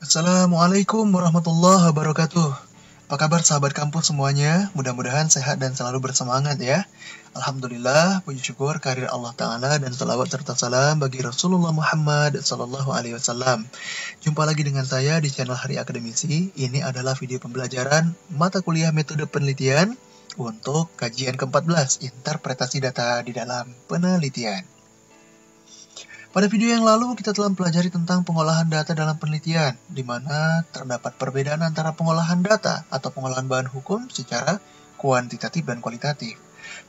Assalamualaikum warahmatullahi wabarakatuh. Apa kabar sahabat kampus semuanya? Mudah-mudahan sehat dan selalu bersemangat ya. Alhamdulillah, puji syukur kehadirat Allah Ta'ala dan salawat serta salam bagi Rasulullah Muhammad SAW. Jumpa lagi dengan saya di channel Hari Akademisi. Ini adalah video pembelajaran mata kuliah metode penelitian untuk kajian ke-14, interpretasi data di dalam penelitian. Pada video yang lalu, kita telah mempelajari tentang pengolahan data dalam penelitian, di mana terdapat perbedaan antara pengolahan data atau pengolahan bahan hukum secara kuantitatif dan kualitatif.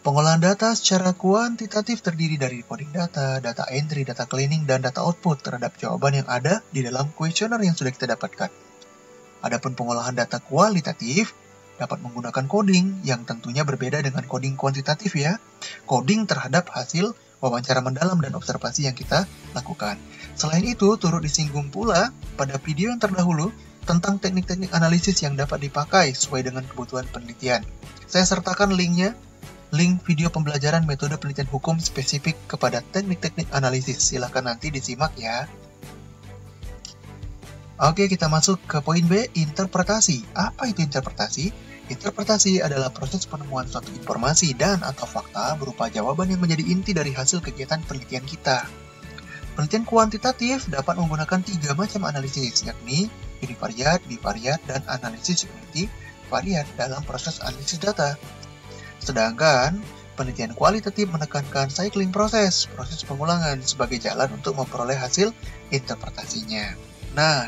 Pengolahan data secara kuantitatif terdiri dari coding data, data entry, data cleaning, dan data output terhadap jawaban yang ada di dalam kuesioner yang sudah kita dapatkan. Adapun pengolahan data kualitatif dapat menggunakan coding yang tentunya berbeda dengan coding kuantitatif ya. Coding terhadap hasil wawancara mendalam dan observasi yang kita lakukan. Selain itu, turut disinggung pula pada video yang terdahulu tentang teknik-teknik analisis yang dapat dipakai sesuai dengan kebutuhan penelitian. Saya sertakan linknya, link video pembelajaran metode penelitian hukum spesifik kepada teknik-teknik analisis. Silahkan nanti disimak ya. Oke, kita masuk ke poin B, interpretasi. Apa itu interpretasi? Interpretasi adalah proses penemuan suatu informasi dan atau fakta berupa jawaban yang menjadi inti dari hasil kegiatan penelitian kita. Penelitian kuantitatif dapat menggunakan 3 macam analisis, yakni univariat, bivariat, dan analisis multivariat dalam proses analisis data. Sedangkan penelitian kualitatif menekankan cycling proses pengulangan sebagai jalan untuk memperoleh hasil interpretasinya. Nah,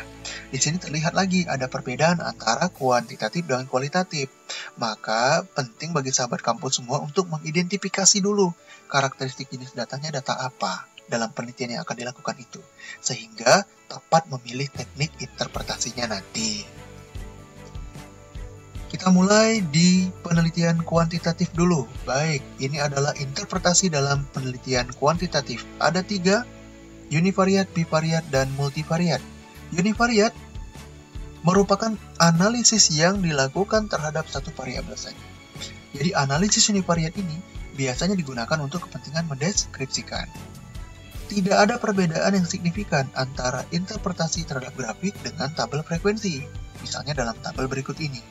di sini terlihat lagi ada perbedaan antara kuantitatif dan kualitatif. Maka penting bagi sahabat kampus semua untuk mengidentifikasi dulu karakteristik jenis datanya data apa dalam penelitian yang akan dilakukan itu, sehingga tepat memilih teknik interpretasinya nanti. Kita mulai di penelitian kuantitatif dulu. Baik, ini adalah interpretasi dalam penelitian kuantitatif. Ada 3, univariat, bivariat, dan multivariat. Univariat merupakan analisis yang dilakukan terhadap satu variabel saja. Jadi analisis univariat ini biasanya digunakan untuk kepentingan mendeskripsikan. Tidak ada perbedaan yang signifikan antara interpretasi terhadap grafik dengan tabel frekuensi, misalnya dalam tabel berikut ini.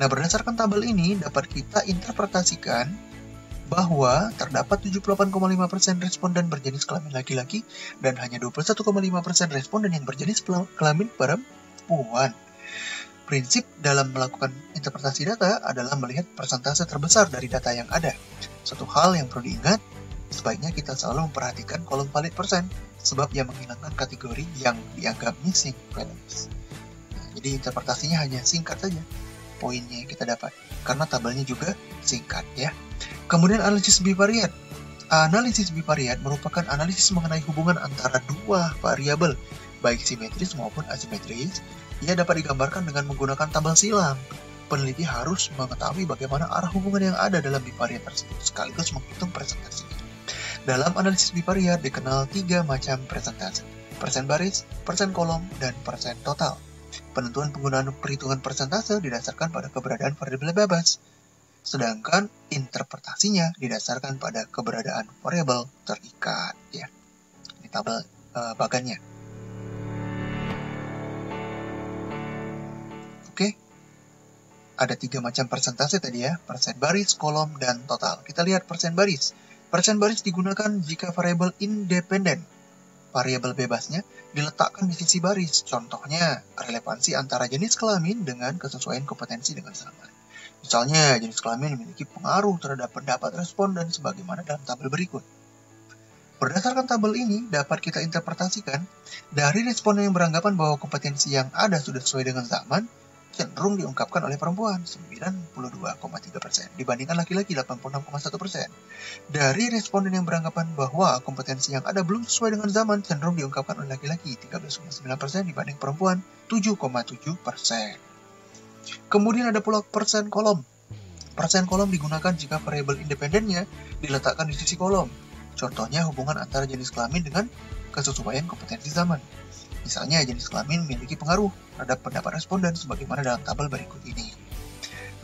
Nah, berdasarkan tabel ini dapat kita interpretasikan bahwa terdapat 78,5% responden berjenis kelamin laki-laki dan hanya 21,5% responden yang berjenis kelamin perempuan. Prinsip dalam melakukan interpretasi data adalah melihat persentase terbesar dari data yang ada. Satu hal yang perlu diingat, sebaiknya kita selalu memperhatikan kolom valid persen, sebab ia menghilangkan kategori yang dianggap missing values. Nah, jadi interpretasinya hanya singkat saja poinnya yang kita dapat, karena tabelnya juga singkat ya. Kemudian analisis bivariat. Analisis bivariat merupakan analisis mengenai hubungan antara dua variabel, baik simetris maupun asimetris. Ia dapat digambarkan dengan menggunakan tabel silang. Peneliti harus mengetahui bagaimana arah hubungan yang ada dalam bivariat tersebut, sekaligus menghitung presentasinya. Dalam analisis bivariat dikenal 3 macam presentase: persen baris, persen kolom, dan persen total. Penentuan penggunaan perhitungan persentase didasarkan pada keberadaan variabel bebas, sedangkan interpretasinya didasarkan pada keberadaan variabel terikat ya. Ini tabel bagannya. Oke. Ada 3 macam persentase tadi ya, persen baris, kolom, dan total. Kita lihat persen baris. Persen baris digunakan jika variabel independen. Variabel bebasnya diletakkan di sisi baris. Contohnya, relevansi antara jenis kelamin dengan kesesuaian kompetensi dengan zaman. Misalnya, jenis kelamin memiliki pengaruh terhadap pendapat responden sebagaimana dalam tabel berikut. Berdasarkan tabel ini, dapat kita interpretasikan dari responden yang beranggapan bahwa kompetensi yang ada sudah sesuai dengan zaman, cenderung diungkapkan oleh perempuan 92,3% dibandingkan laki-laki 86,1%. Dari responden yang beranggapan bahwa kompetensi yang ada belum sesuai dengan zaman, cenderung diungkapkan oleh laki-laki 13,9% dibanding perempuan 7,7%. Kemudian ada pula persen kolom. Persen kolom digunakan jika variabel independennya diletakkan di sisi kolom. Contohnya hubungan antara jenis kelamin dengan kesesuaian kompetensi zaman. Misalnya, jenis kelamin memiliki pengaruh terhadap pendapat responden sebagaimana dalam tabel berikut ini.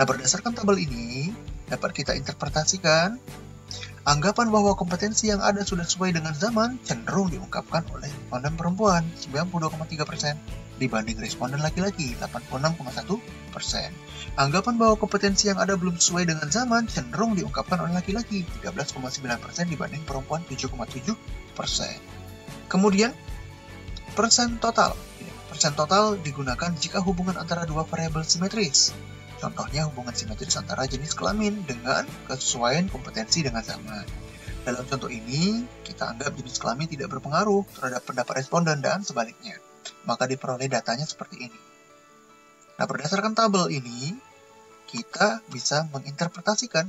Nah, berdasarkan tabel ini, dapat kita interpretasikan Anggapan bahwa kompetensi yang ada sudah sesuai dengan zaman cenderung diungkapkan oleh responden perempuan 92,3% dibanding responden laki-laki 86,1%. Anggapan bahwa kompetensi yang ada belum sesuai dengan zaman cenderung diungkapkan oleh laki-laki 13,9% dibanding perempuan 7,7%. Kemudian persen total. Persen total digunakan jika hubungan antara dua variabel simetris. Contohnya hubungan simetris antara jenis kelamin dengan kesesuaian kompetensi dengan zaman. Dalam contoh ini, kita anggap jenis kelamin tidak berpengaruh terhadap pendapat responden dan sebaliknya. Maka diperoleh datanya seperti ini. Nah, berdasarkan tabel ini, kita bisa menginterpretasikan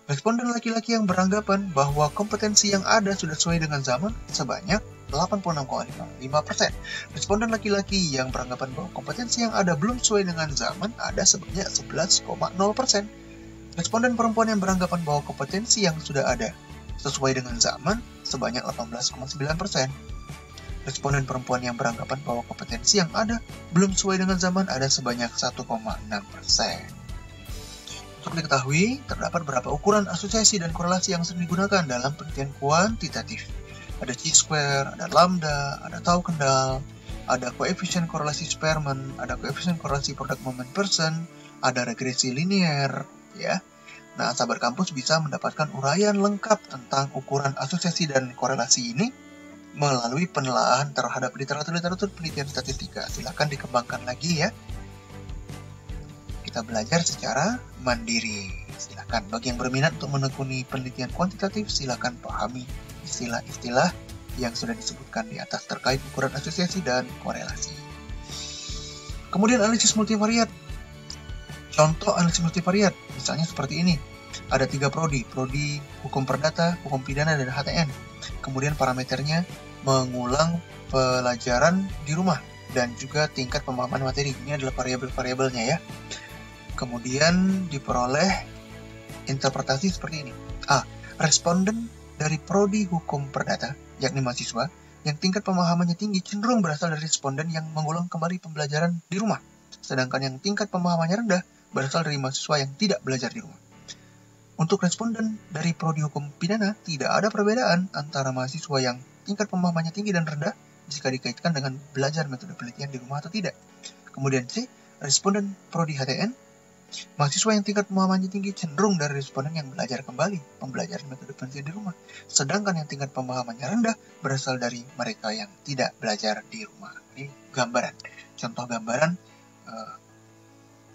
responden laki-laki yang beranggapan bahwa kompetensi yang ada sudah sesuai dengan zaman sebanyak 86,5%. Responden laki-laki yang beranggapan bahwa kompetensi yang ada belum sesuai dengan zaman ada sebanyak 11,0%. Responden perempuan yang beranggapan bahwa kompetensi yang sudah ada sesuai dengan zaman sebanyak 18,9%. Responden perempuan yang beranggapan bahwa kompetensi yang ada belum sesuai dengan zaman ada sebanyak 1,6%. Untuk diketahui, terdapat beberapa ukuran asosiasi dan korelasi yang sering digunakan dalam penelitian kuantitatif. Ada chi-square, ada lambda, ada tau kendal, ada koefisien korelasi Spearman, ada koefisien korelasi product moment person, ada regresi linear, ya. Nah, sahabat kampus bisa mendapatkan uraian lengkap tentang ukuran asosiasi dan korelasi ini melalui penelaahan terhadap literatur penelitian statistika. Silakan dikembangkan lagi ya. Kita belajar secara mandiri. Silakan bagi yang berminat untuk menekuni penelitian kuantitatif, silakan pahami istilah-istilah yang sudah disebutkan di atas terkait ukuran asosiasi dan korelasi. Kemudian analisis multivariat. Contoh analisis multivariat, misalnya seperti ini. Ada 3 prodi hukum perdata, hukum pidana, dan HTN. Kemudian parameternya mengulang pelajaran di rumah dan juga tingkat pemahaman materi. Ini adalah variabel-variabelnya ya. Kemudian diperoleh interpretasi seperti ini. A. Responden dari prodi hukum perdata, yakni mahasiswa, yang tingkat pemahamannya tinggi cenderung berasal dari responden yang mengulang kembali pembelajaran di rumah. Sedangkan yang tingkat pemahamannya rendah berasal dari mahasiswa yang tidak belajar di rumah. Untuk responden dari prodi hukum pidana, tidak ada perbedaan antara mahasiswa yang tingkat pemahamannya tinggi dan rendah jika dikaitkan dengan belajar metode penelitian di rumah atau tidak. Kemudian C. Responden prodi HTN, mahasiswa yang tingkat pemahamannya tinggi cenderung dari responden yang belajar kembali pembelajaran metode penelitian di rumah. Sedangkan yang tingkat pemahamannya rendah berasal dari mereka yang tidak belajar di rumah. Ini gambaran, contoh gambaran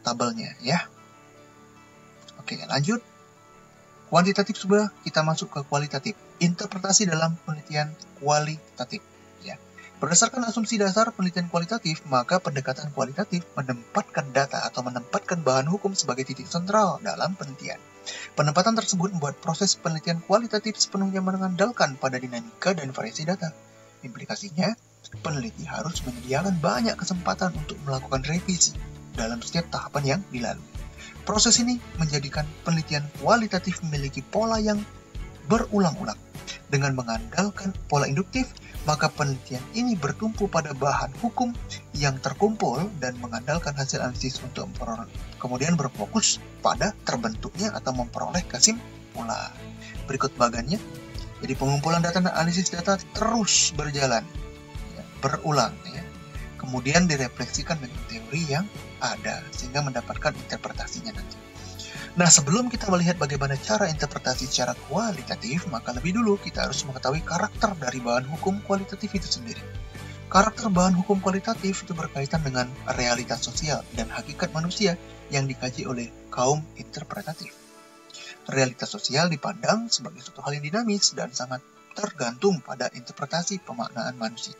tabelnya ya. Oke, lanjut. Kuantitatif sudah, kita masuk ke kualitatif. Interpretasi dalam penelitian kualitatif. Ya. Berdasarkan asumsi dasar penelitian kualitatif, maka pendekatan kualitatif menempatkan data atau menempatkan bahan hukum sebagai titik sentral dalam penelitian. Penempatan tersebut membuat proses penelitian kualitatif sepenuhnya mengandalkan pada dinamika dan variasi data. Implikasinya, peneliti harus menyediakan banyak kesempatan untuk melakukan revisi dalam setiap tahapan yang dilalui. Proses ini menjadikan penelitian kualitatif memiliki pola yang berulang-ulang. Dengan mengandalkan pola induktif, maka penelitian ini bertumpu pada bahan hukum yang terkumpul dan mengandalkan hasil analisis untuk kemudian berfokus pada terbentuknya atau memperoleh kesimpulan. Berikut bagannya. Jadi pengumpulan data dan analisis data terus berjalan, ya, berulang, ya. Kemudian direfleksikan dengan teori yang ada sehingga mendapatkan interpretasinya nanti. Nah, sebelum kita melihat bagaimana cara interpretasi secara kualitatif, maka lebih dulu kita harus mengetahui karakter dari bahan hukum kualitatif itu sendiri. Karakter bahan hukum kualitatif itu berkaitan dengan realitas sosial dan hakikat manusia yang dikaji oleh kaum interpretatif. Realitas sosial dipandang sebagai suatu hal yang dinamis dan sangat tergantung pada interpretasi pemaknaan manusia.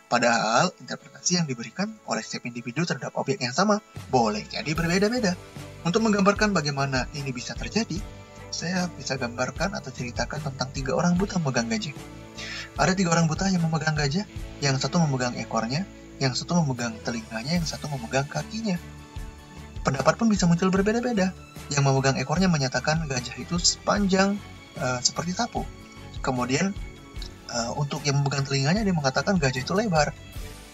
Padahal, interpretasi yang diberikan oleh setiap individu terhadap objek yang sama boleh jadi berbeda-beda. Untuk menggambarkan bagaimana ini bisa terjadi, saya bisa gambarkan atau ceritakan tentang 3 orang buta memegang gajah. Ada 3 orang buta yang memegang gajah, yang satu memegang ekornya, yang satu memegang telinganya, yang satu memegang kakinya. Pendapat pun bisa muncul berbeda-beda. Yang memegang ekornya menyatakan gajah itu sepanjang seperti sapu. Kemudian untuk yang memegang telinganya dia mengatakan gajah itu lebar.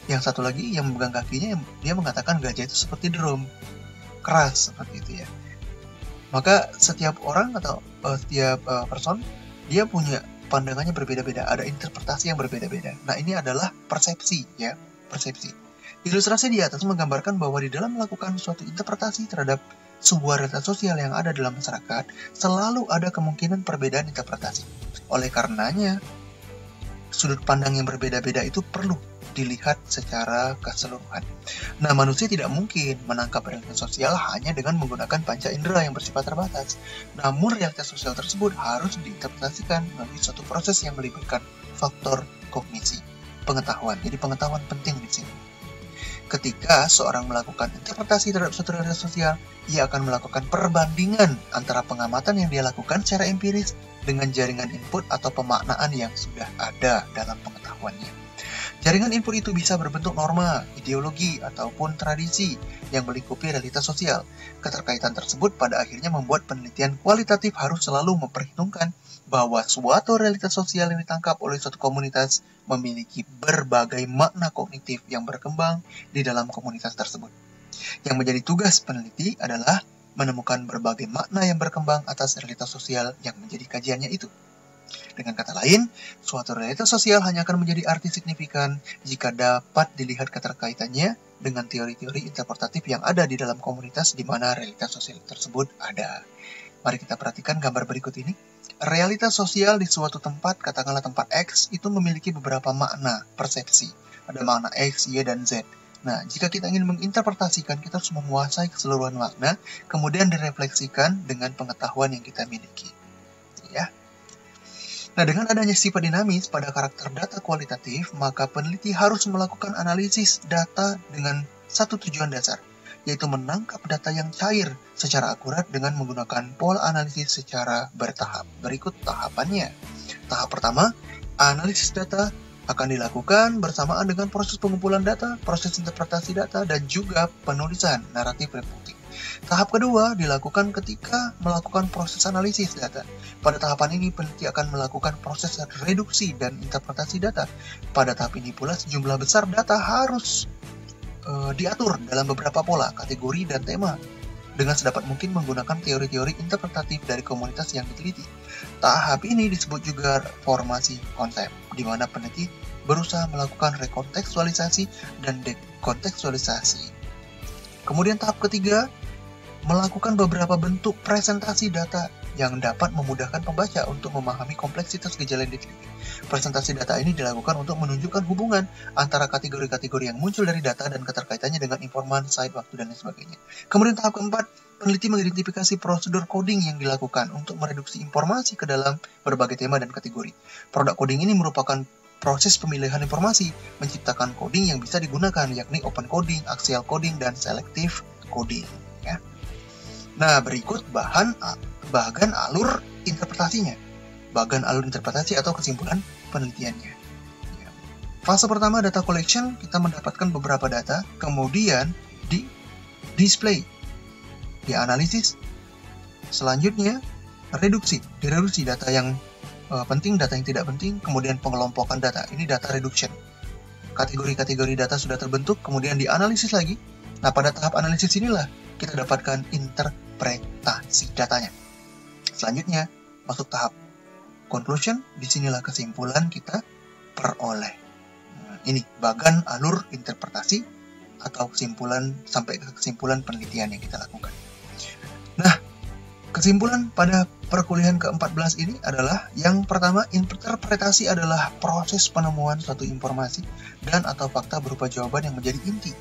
Yang satu lagi yang memegang kakinya dia mengatakan gajah itu seperti drum, keras seperti itu ya. Maka setiap orang atau setiap person, dia punya pandangannya berbeda-beda, ada interpretasi yang berbeda-beda. Nah, ini adalah persepsi, ya, persepsi. Ilustrasi di atas menggambarkan bahwa di dalam melakukan suatu interpretasi terhadap sebuah realitas sosial yang ada dalam masyarakat, selalu ada kemungkinan perbedaan interpretasi. Oleh karenanya, sudut pandang yang berbeda-beda itu perlu dilihat secara keseluruhan. Nah, manusia tidak mungkin menangkap realitas sosial hanya dengan menggunakan panca indera yang bersifat terbatas. Namun, realitas sosial tersebut harus diinterpretasikan melalui suatu proses yang melibatkan faktor kognisi, pengetahuan. Jadi, pengetahuan penting di sini. Ketika seorang melakukan interpretasi terhadap suatu realitas sosial, ia akan melakukan perbandingan antara pengamatan yang dia lakukan secara empiris dengan jaringan input atau pemaknaan yang sudah ada dalam pengetahuannya. Jaringan input itu bisa berbentuk norma, ideologi, ataupun tradisi yang melingkupi realitas sosial. Keterkaitan tersebut pada akhirnya membuat penelitian kualitatif harus selalu memperhitungkan bahwa suatu realitas sosial yang ditangkap oleh suatu komunitas memiliki berbagai makna kognitif yang berkembang di dalam komunitas tersebut. Yang menjadi tugas peneliti adalah menemukan berbagai makna yang berkembang atas realitas sosial yang menjadi kajiannya itu. Dengan kata lain, suatu realitas sosial hanya akan menjadi arti signifikan jika dapat dilihat keterkaitannya dengan teori-teori interpretatif yang ada di dalam komunitas di mana realitas sosial tersebut ada. Mari kita perhatikan gambar berikut ini. Realitas sosial di suatu tempat, katakanlah tempat X, itu memiliki beberapa makna persepsi. Ada makna X, Y, dan Z. Nah, jika kita ingin menginterpretasikan, kita harus menguasai keseluruhan makna, kemudian direfleksikan dengan pengetahuan yang kita miliki. Ya. Nah, dengan adanya sifat dinamis pada karakter data kualitatif, maka peneliti harus melakukan analisis data dengan satu tujuan dasar, yaitu menangkap data yang cair secara akurat dengan menggunakan pola analisis secara bertahap. Berikut tahapannya. Tahap pertama, analisis data akan dilakukan bersamaan dengan proses pengumpulan data, proses interpretasi data, dan juga penulisan naratif reporting. Tahap kedua dilakukan ketika melakukan proses analisis data. Pada tahapan ini, peneliti akan melakukan proses reduksi dan interpretasi data. Pada tahap ini pula, sejumlah besar data harus diatur dalam beberapa pola, kategori, dan tema dengan sedapat mungkin menggunakan teori-teori interpretatif dari komunitas yang diteliti. Tahap ini disebut juga formasi konsep, di mana peneliti berusaha melakukan rekontekstualisasi dan dekontekstualisasi. Kemudian tahap ketiga, melakukan beberapa bentuk presentasi data yang dapat memudahkan pembaca untuk memahami kompleksitas gejala yang diteliti. Presentasi data ini dilakukan untuk menunjukkan hubungan antara kategori-kategori yang muncul dari data dan keterkaitannya dengan informasi, site, waktu, dan lain sebagainya. Kemudian tahap keempat, peneliti mengidentifikasi prosedur coding yang dilakukan untuk mereduksi informasi ke dalam berbagai tema dan kategori. Produk coding ini merupakan proses pemilihan informasi, menciptakan coding yang bisa digunakan, yakni open coding, axial coding, dan selective coding. Ya. Nah, berikut bagan alur interpretasinya. Bagan alur interpretasi atau kesimpulan penelitiannya. Ya. Fase pertama, data collection, kita mendapatkan beberapa data, kemudian di display, dianalisis. Selanjutnya, direduksi data yang penting, data yang tidak penting, kemudian pengelompokan data. Ini data reduction. Kategori-kategori data sudah terbentuk, kemudian dianalisis lagi. Nah, pada tahap analisis inilah kita dapatkan interpretasi datanya. Selanjutnya, masuk tahap conclusion, disinilah kesimpulan kita peroleh. Nah, ini bagan alur interpretasi atau kesimpulan sampai ke kesimpulan penelitian yang kita lakukan. Nah, kesimpulan pada perkuliahan ke-14 ini adalah yang pertama, interpretasi adalah proses penemuan suatu informasi dan atau fakta berupa jawaban yang menjadi inti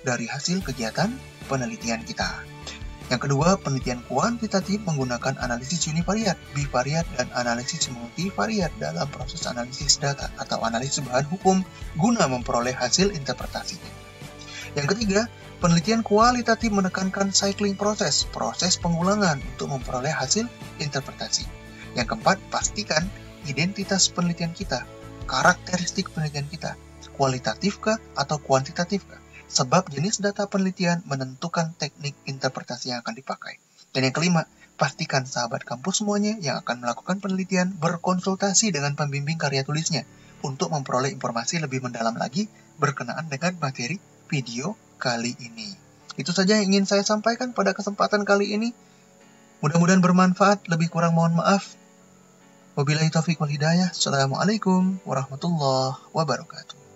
dari hasil kegiatan penelitian kita. Yang kedua, penelitian kuantitatif menggunakan analisis univariat, bivariat, dan analisis multivariat dalam proses analisis data atau analisis bahan hukum guna memperoleh hasil interpretasinya. Yang ketiga, penelitian kualitatif menekankan cycling proses pengulangan untuk memperoleh hasil interpretasi. Yang keempat, pastikan identitas penelitian kita, karakteristik penelitian kita, kualitatifkah atau kuantitatifkah? Sebab jenis data penelitian menentukan teknik interpretasi yang akan dipakai. Dan yang kelima, pastikan sahabat kampus semuanya yang akan melakukan penelitian berkonsultasi dengan pembimbing karya tulisnya untuk memperoleh informasi lebih mendalam lagi berkenaan dengan materi video kali ini. Itu saja yang ingin saya sampaikan pada kesempatan kali ini. Mudah-mudahan bermanfaat, lebih kurang mohon maaf. Wabillahi taufiq wal hidayah. Assalamualaikum warahmatullahi wabarakatuh.